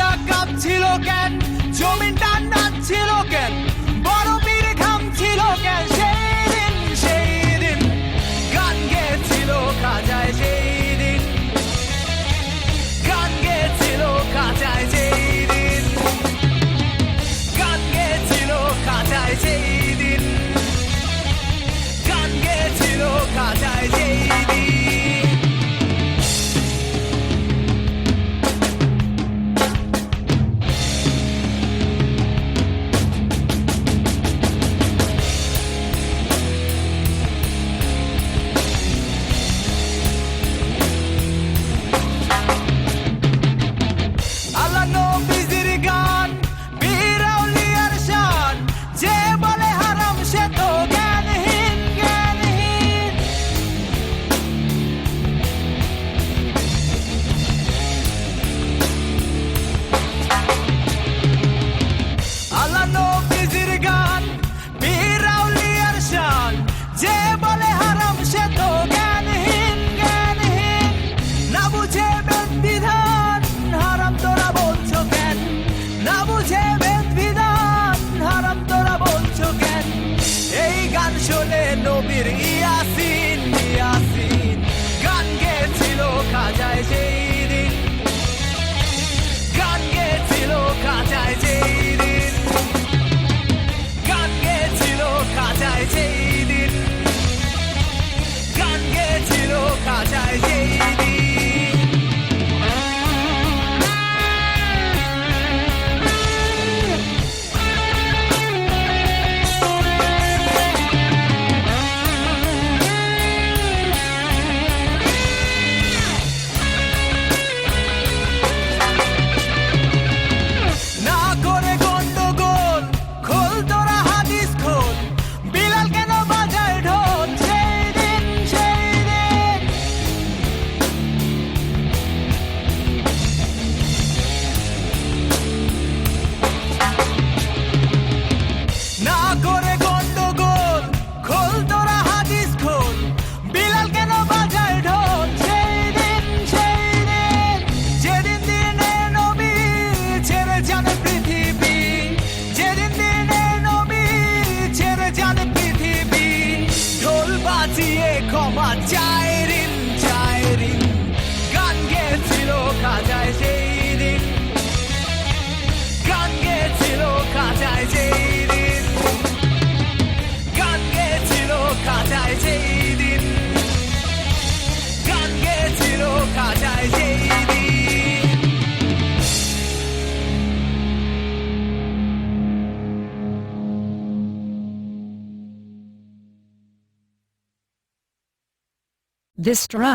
আকাশটা কাঁপছিল কেন, জমিনটা নাচছিল কেন, বরফের ঘাম ছিল কেন, সেই দিন গান গেছিল খাজায়, সেই দিন গান গেছিল খাজায়, সেই দিন গান গেছিল খাজায়, সেই দিন গান গেছিল খাজায়, সেই দিন। আল্লাহ নবীজির গান, বীর আউলিয়ার শান, যে বলে হারাম সে তো জ্ঞানহীন, জ্ঞানহীন। আল্লাহ নবীজির গান, বীর আউলিয়ার শান, যে বলে হারাম সে তো জ্ঞানহীন, জ্ঞানহীন। না বুঝে বেদ বিধান হারাম তোরা বলছো কেন, না বুঝে বেদ বিধান হারাম তোরা বলছো কেন। এই গান শুনে নবীর ইয়াসিন, ইয়াসিন গান গেছিল খাজায়, সেই দিন গান গেছিল খাজায়, সেই দিন গান গেছিল খাজায়, সেই দিন গান গেছিল খাজায়, সেই দিন। না করে গন্ডগোল, খোল তোরা হাদিস খোল, বিলাল কেন বাজায় ঢোল, সেই দিন সেই দিন না করে গন্ডগোল, খোল তোরা হাদিস খোল, বিলাল কেন বাজায় ঢোল, সেই দিন সেই দিন। যেদিন দিনে নবী ছেড়ে যান পৃথিবী, যেদিন দিনে নবী ছেড়ে যান পৃথিবী, ঢোল বাজিয়ে ক্ষমা চায় ঋণ, চায় ঋণ। গান গেছিল খাজায়, সেই দিন গান গেছিল খাজায়, সেই দিন গান গেছিল খাজায়, সেই দিন গান গেছিল খাজায়, সেই দিন। This track